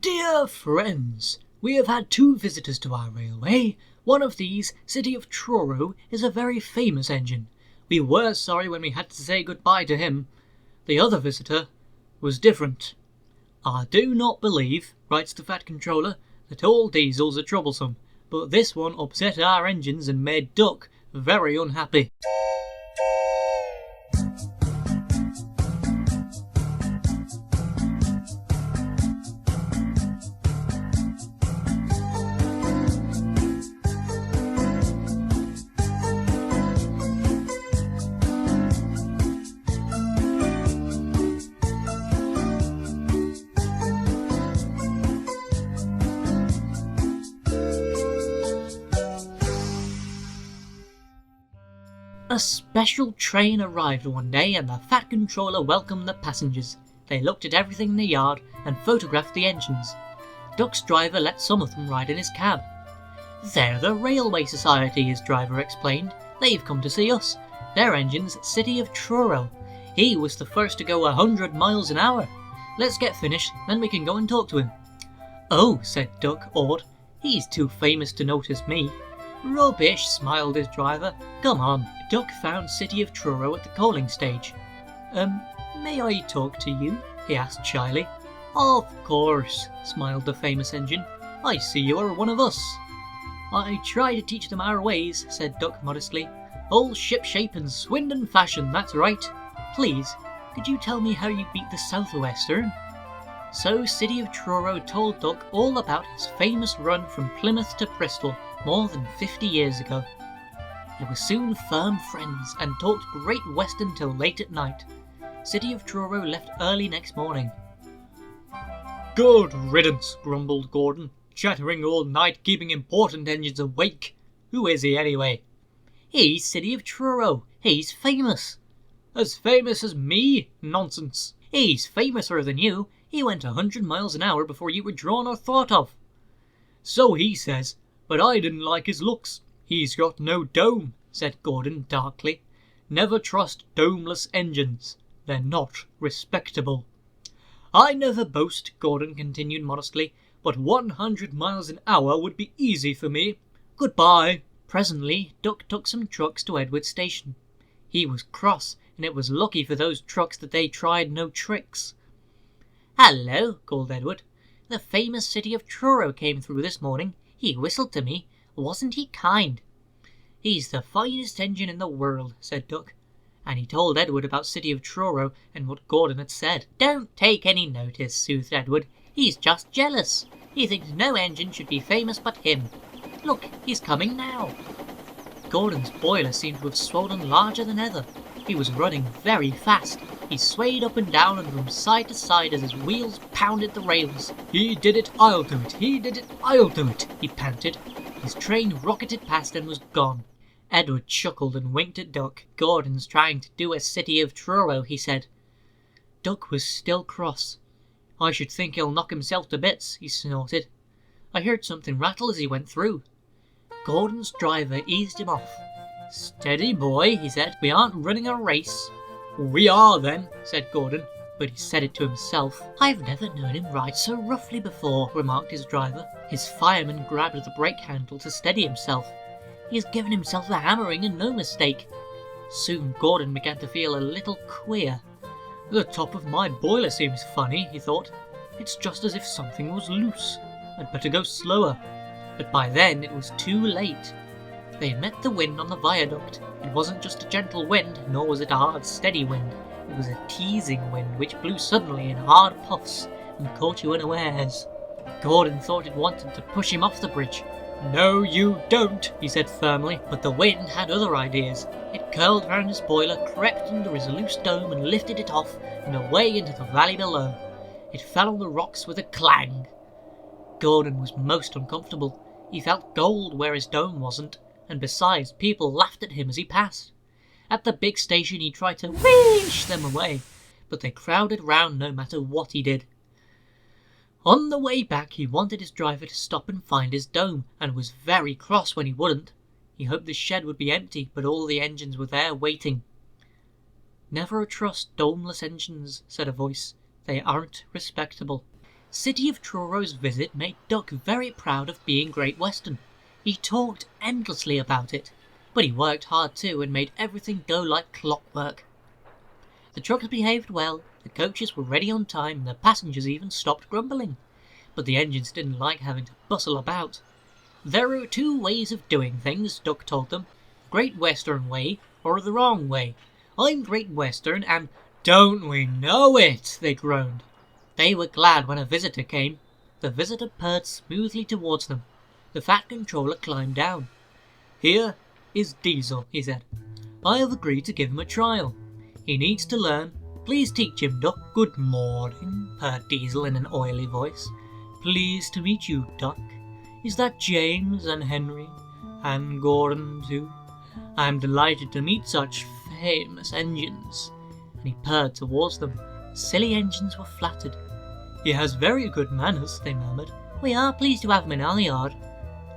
Dear friends, we have had 2 visitors to our railway. One of these, City of Truro, is a very famous engine. We were sorry when we had to say goodbye to him. The other visitor was different. I do not believe, writes the Fat Controller, that all diesels are troublesome, but this one upset our engines and made Duck very unhappy. A special train arrived one day and the Fat Controller welcomed the passengers. They looked at everything in the yard and photographed the engines. Duck's driver let some of them ride in his cab. "They're the Railway Society," his driver explained. "They've come to see us. Their engine's City of Truro. He was the first to go 100 miles an hour. Let's get finished, then we can go and talk to him." "Oh," said Duck, awed. "He's too famous to notice me." "Rubbish," smiled his driver. "Come on." Duck found City of Truro at the coaling stage. May I talk to you?" he asked shyly. "Of course," smiled the famous engine. "I see you are one of us." "I try to teach them our ways," said Duck modestly. "All shipshape and Swindon fashion, that's right. Please, could you tell me how you beat the Southwestern?" So City of Truro told Duck all about his famous run from Plymouth to Bristol more than 50 years ago. They were soon firm friends and talked Great Western till late at night. City of Truro left early next morning. "Good riddance," grumbled Gordon. "Chattering all night, keeping important engines awake. Who is he anyway?" "He's City of Truro. He's famous." "As famous as me? Nonsense." "He's famouser than you. He went 100 miles an hour before you were drawn or thought of." "So he says, but I didn't like his looks. He's got no dome," said Gordon darkly. "Never trust Domeless Engines. They're not respectable." "I never boast," Gordon continued modestly, "but 100 miles an hour would be easy for me. Goodbye." Presently Duck took some trucks to Edward Station. He was cross, and it was lucky for those trucks that they tried no tricks. "Hello," called Edward. "The famous City of Truro came through this morning. He whistled to me. Wasn't he kind?" "He's the finest engine in the world," said Duck, and he told Edward about City of Truro and what Gordon had said. "Don't take any notice," soothed Edward. "He's just jealous. He thinks no engine should be famous but him. Look, he's coming now." Gordon's boiler seemed to have swollen larger than ever. He was running very fast. He swayed up and down and from side to side as his wheels pounded the rails. "He did it, I'll do it. He did it, I'll do it," he panted. His train rocketed past and was gone. Edward chuckled and winked at Duck. "Gordon's trying to do a City of Truro," he said. Duck was still cross. "I should think he'll knock himself to bits," he snorted. "I heard something rattle as he went through." Gordon's driver eased him off. "Steady, boy," he said. "We aren't running a race." "We are, then," said Gordon, but he said it to himself. "I've never known him ride so roughly before," remarked his driver. His fireman grabbed at the brake handle to steady himself. "He's given himself a hammering and no mistake." Soon Gordon began to feel a little queer. "The top of my boiler seems funny," he thought. "It's just as if something was loose. I'd better go slower." But by then it was too late. They met the wind on the viaduct. It wasn't just a gentle wind, nor was it a hard, steady wind. It was a teasing wind which blew suddenly in hard puffs and caught you unawares. Gordon thought it wanted to push him off the bridge. "No, you don't," he said firmly, but the wind had other ideas. It curled round his boiler, crept under his loose dome and lifted it off and away into the valley below. It fell on the rocks with a clang. Gordon was most uncomfortable. He felt gold where his dome wasn't, and besides, people laughed at him as he passed. At the big station he tried to whoosh them away, but they crowded round no matter what he did. On the way back he wanted his driver to stop and find his dome, and was very cross when he wouldn't. He hoped the shed would be empty, but all the engines were there waiting. "Never trust Domeless Engines," said a voice. "They aren't respectable." City of Troro's visit made Duck very proud of being Great Western. He talked endlessly about it, but he worked hard too and made everything go like clockwork. The trucks behaved well, the coaches were ready on time, and the passengers even stopped grumbling. But the engines didn't like having to bustle about. There are two ways of doing things, Duck told them. Great Western way, or the wrong way. I'm Great Western, and don't we know it, they groaned. They were glad when a visitor came. The visitor purred smoothly towards them. The Fat Controller climbed down. Here is Diesel, he said. I have agreed to give him a trial. He needs to learn. Please teach him, Duck. Good morning, purred Diesel in an oily voice. Pleased to meet you, Duck. Is that James and Henry? And Gordon, too? I am delighted to meet such famous engines. And he purred towards them. Silly engines were flattered. He has very good manners, they murmured. We are pleased to have him in our yard.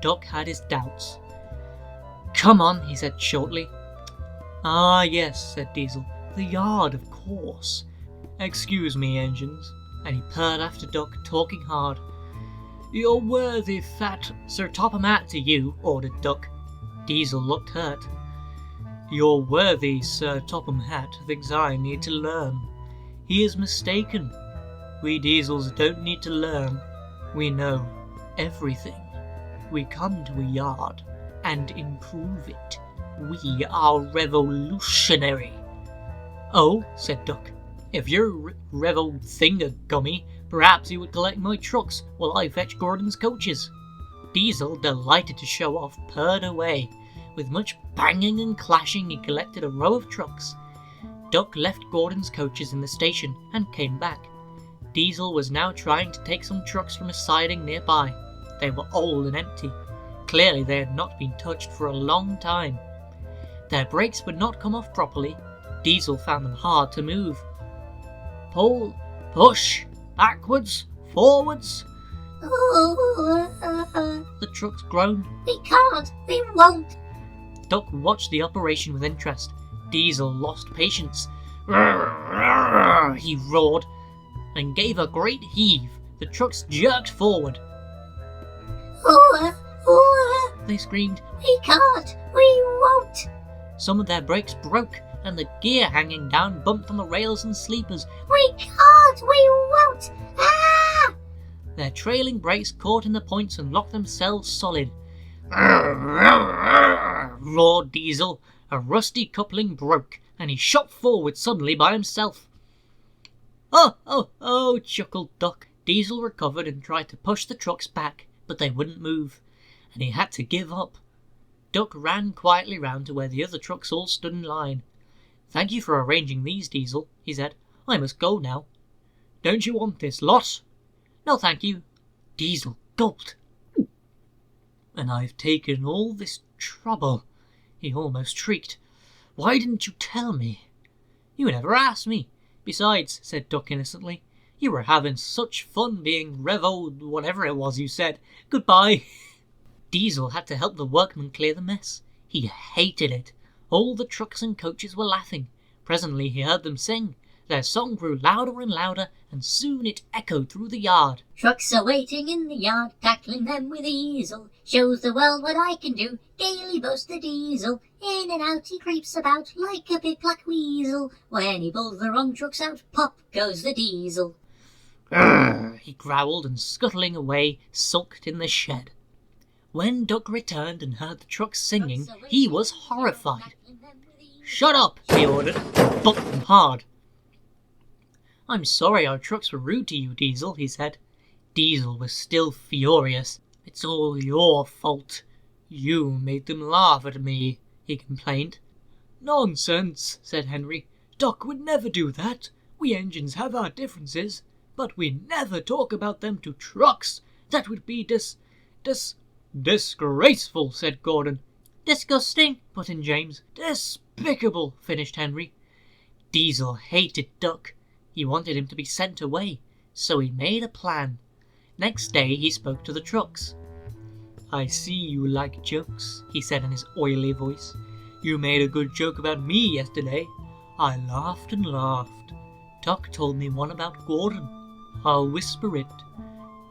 Duck had his doubts. Come on, he said shortly. Ah, yes, said Diesel. The yard, of course. Excuse me, engines. And he purred after Duck, talking hard. Your worthy fat Sir Topham Hatt to you, ordered Duck. Diesel looked hurt. Your worthy Sir Topham Hatt thinks I need to learn. He is mistaken. We Diesels don't need to learn. We know everything. We come to a yard and improve it. We are revolutionary. Oh, said Duck. If you're revo thingagummy, perhaps you would collect my trucks while I fetch Gordon's coaches. Diesel, delighted to show off, purred away. With much banging and clashing, he collected a row of trucks. Duck left Gordon's coaches in the station and came back. Diesel was now trying to take some trucks from a siding nearby. They were old and empty. Clearly they had not been touched for a long time. Their brakes would not come off properly. Diesel found them hard to move. Pull, push, backwards, forwards. The trucks groaned. We can't, we won't. Duck watched the operation with interest. Diesel lost patience. He roared and gave a great heave. The trucks jerked forward. They screamed. We can't, we won't. Some of their brakes broke, and the gear hanging down bumped on the rails and sleepers. We can't, we won't. Ah! Their trailing brakes caught in the points and locked themselves solid. Roared Diesel. A rusty coupling broke, and he shot forward suddenly by himself. Oh, chuckled Duck. Diesel recovered and tried to push the trucks back, but they wouldn't move, and he had to give up. Duck ran quietly round to where the other trucks all stood in line. Thank you for arranging these, Diesel, he said. I must go now. Don't you want this lot? No, thank you. Diesel gulped. And I've taken all this trouble, he almost shrieked. Why didn't you tell me? You never asked me. Besides, said Duck innocently, you were having such fun being revo whatever it was you said. Goodbye. Diesel had to help the workmen clear the mess. He hated it. All the trucks and coaches were laughing. Presently he heard them sing. Their song grew louder and louder, and soon it echoed through the yard. Trucks are waiting in the yard, tackling them with easel. Shows the world what I can do, gaily boasts the Diesel. In and out he creeps about like a big black weasel. When he pulls the wrong trucks out, pop goes the Diesel. Grrr, he growled, and scuttling away, sulked in the shed. When Duck returned and heard the trucks singing, he was horrified. Shut up, he ordered, and bucked them hard. I'm sorry our trucks were rude to you, Diesel, he said. Diesel was still furious. It's all your fault. You made them laugh at me, he complained. Nonsense, said Henry. Duck would never do that. We engines have our differences, but we never talk about them to trucks. That would be disgraceful, said Gordon. Disgusting, put in James. Despicable, finished Henry. Diesel hated Duck. He wanted him to be sent away, so he made a plan. Next day he spoke to the trucks. I see you like jokes, he said in his oily voice. You made a good joke about me yesterday. I laughed and laughed. Duck told me one about Gordon. I'll whisper it.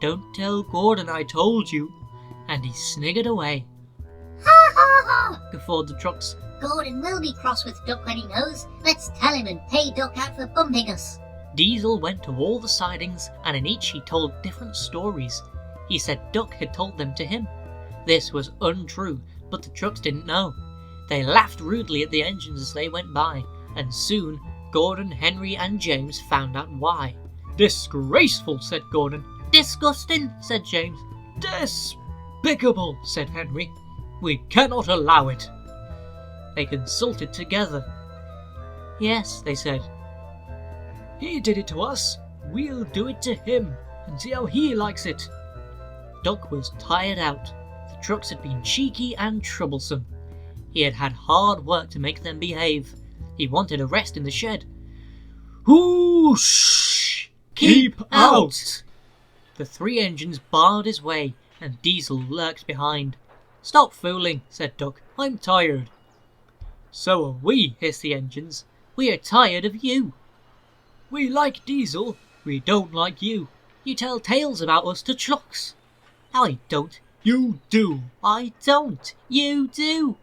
Don't tell Gordon I told you. And he sniggered away. Ha ha ha! Guffawed the trucks. Gordon will be cross with Duck when he knows. Let's tell him and pay Duck out for bumping us. Diesel went to all the sidings, and in each he told different stories. He said Duck had told them to him. This was untrue, but the trucks didn't know. They laughed rudely at the engines as they went by, and soon Gordon, Henry and James found out why. Disgraceful, said Gordon. Disgusting, said James. Despicable, said Henry. We cannot allow it. They consulted together. Yes, they said. He did it to us. We'll do it to him and see how he likes it. Duck was tired out. The trucks had been cheeky and troublesome. He had had hard work to make them behave. He wanted a rest in the shed. Whoosh! Keep out! The 3 engines barred his way, and Diesel lurked behind. Stop fooling, said Duck. I'm tired. So are we, hissed the engines. We are tired of you. We like Diesel. We don't like you. You tell tales about us to trucks. I don't. You do. I don't. You do.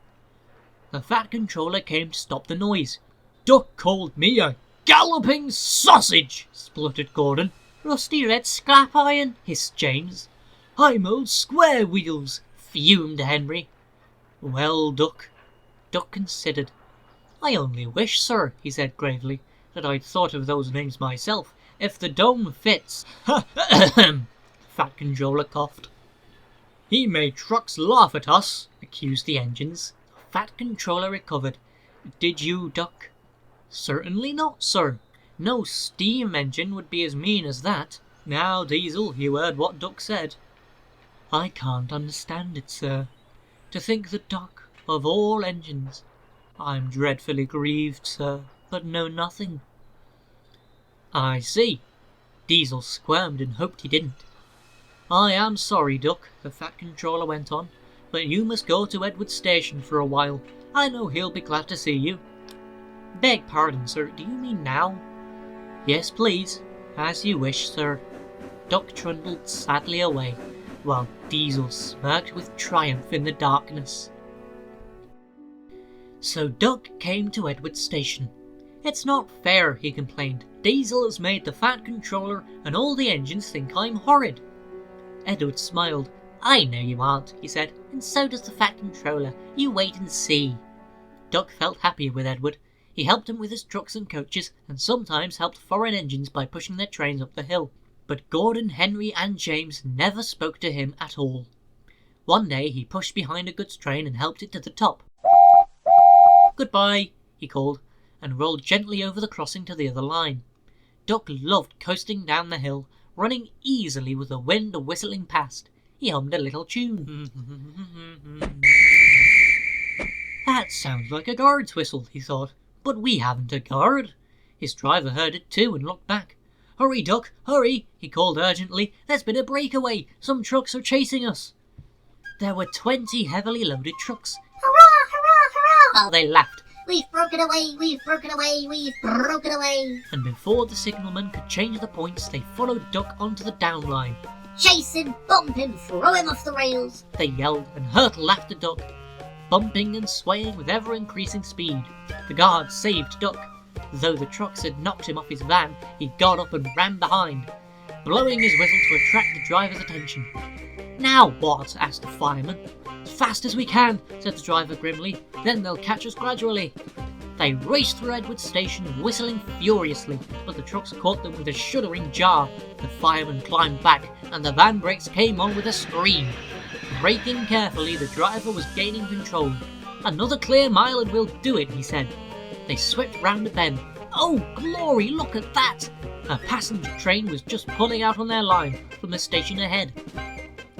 The Fat Controller came to stop the noise. Duck called me a galloping sausage, spluttered Gordon. Rusty red scrap iron, hissed James. I'm old square wheels, fumed Henry. Well, Duck. Duck considered. I only wish, sir, he said gravely, that I'd thought of those names myself. If the dome fits. Fat Controller coughed. He made trucks laugh at us, accused the engines. Fat Controller recovered. Did you, Duck? Certainly not, sir. No steam engine would be as mean as that. Now, Diesel, you heard what Duck said. I can't understand it, sir. To think that Duck, of all engines. I'm dreadfully grieved, sir, but know nothing. I see. Diesel squirmed and hoped he didn't. I am sorry, Duck, the Fat Controller went on, but you must go to Edward Station for a while. I know he'll be glad to see you. Beg pardon, sir, do you mean now? Yes, please. As you wish, sir. Duck trundled sadly away, while Diesel smirked with triumph in the darkness. So Duck came to Edward Station. It's not fair, he complained. Diesel has made the Fat Controller and all the engines think I'm horrid. Edward smiled. I know you aren't, he said, and so does the Fat Controller. You wait and see. Duck felt happier with Edward. He helped him with his trucks and coaches, and sometimes helped foreign engines by pushing their trains up the hill. But Gordon, Henry and James never spoke to him at all. One day he pushed behind a goods train and helped it to the top. Goodbye, he called, and rolled gently over the crossing to the other line. Duck loved coasting down the hill, running easily with the wind whistling past. He hummed a little tune. That sounds like a guard's whistle, he thought, but we haven't a guard. His driver heard it too and looked back. Hurry, Duck, hurry, he called urgently. There's been a breakaway. Some trucks are chasing us. There were 20 heavily loaded trucks. Hurrah, hurrah, hurrah! They laughed. We've broken away, we've broken away, we've broken away. And before the signalman could change the points, they followed Duck onto the down line. Chase him, bump him, throw him off the rails. They yelled and hurtled after Duck, bumping and swaying with ever-increasing speed. The guards saved Duck. Though the trucks had knocked him off his van, he got up and ran behind, blowing his whistle to attract the driver's attention. Now what? Asked the fireman. As fast as we can, said the driver grimly. Then they'll catch us gradually. They raced through Edward Station, whistling furiously, but the trucks caught them with a shuddering jar. The fireman climbed back, and the van brakes came on with a scream. Braking carefully, the driver was gaining control. Another clear mile and we'll do it, he said. They swept round a bend. Oh, glory, look at that! A passenger train was just pulling out on their line from the station ahead.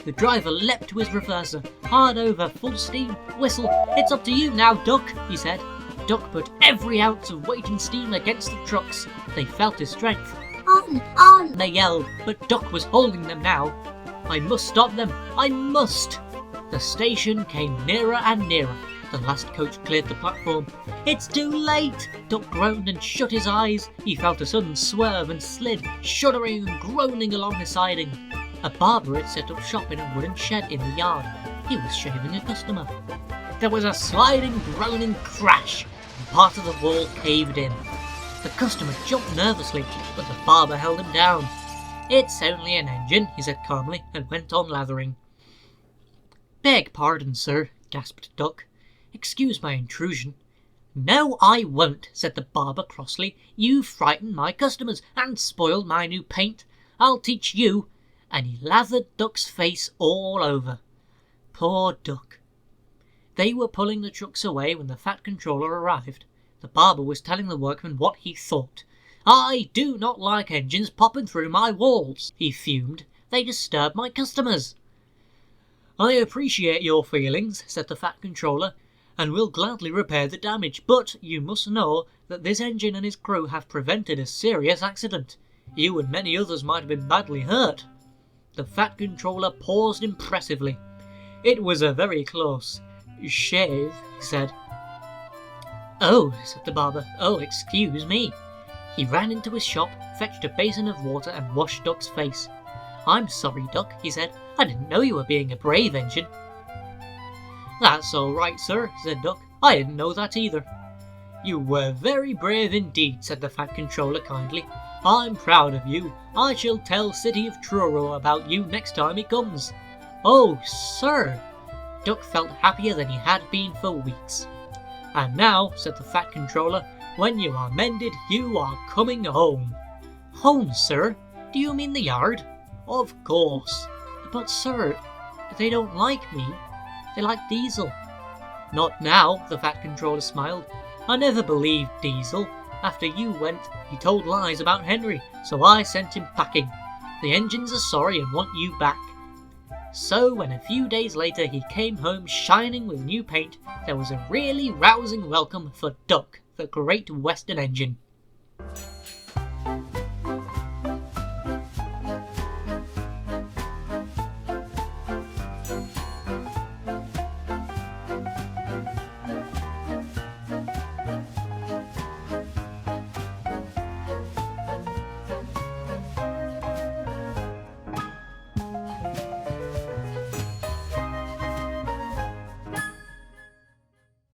The driver leapt to his reverser. Hard over, full steam, whistle. It's up to you now, Duck, he said. Duck put every ounce of weight and steam against the trucks. They felt his strength. On! They yelled, but Duck was holding them now. I must stop them. I must! The station came nearer and nearer. The last coach cleared the platform. "It's too late!" Duck groaned and shut his eyes. He felt a sudden swerve and slid, shuddering and groaning along the siding. A barber had set up shop in a wooden shed in the yard. He was shaving a customer. There was a sliding, groaning crash, and part of the wall caved in. The customer jumped nervously, but the barber held him down. "It's only an engine," he said calmly, and went on lathering. "Beg pardon, sir," gasped Duck. "Excuse my intrusion." "No, I won't," said the barber crossly. "You frightened my customers and spoiled my new paint. I'll teach you." And he lathered Duck's face all over. Poor Duck. They were pulling the trucks away when the Fat Controller arrived. The barber was telling the workmen what he thought. "I do not like engines popping through my walls," he fumed. "They disturb my customers." "I appreciate your feelings," said the Fat Controller, "and will gladly repair the damage, but you must know that this engine and his crew have prevented a serious accident. You and many others might have been badly hurt." The Fat Controller paused impressively. "It was a very close shave," he said. "Oh," said the barber. "Oh, excuse me." He ran into his shop, fetched a basin of water and washed Duck's face. "I'm sorry, Duck," he said. "I didn't know you were being a brave engine." "That's all right, sir," said Duck. "I didn't know that either." "You were very brave indeed," said the Fat Controller kindly. "I'm proud of you. I shall tell City of Truro about you next time he comes." "Oh, sir!" Duck felt happier than he had been for weeks. "And now," said the Fat Controller, "when you are mended, you are coming home." "Home, sir? Do you mean the yard?" "Of course." "But, sir, they don't like me. They like Diesel." "Not now," the Fat Controller smiled. "I never believed Diesel. After you went, he told lies about Henry, so I sent him packing. The engines are sorry and want you back." So when a few days later he came home shining with new paint, there was a really rousing welcome for Duck, the great Western engine.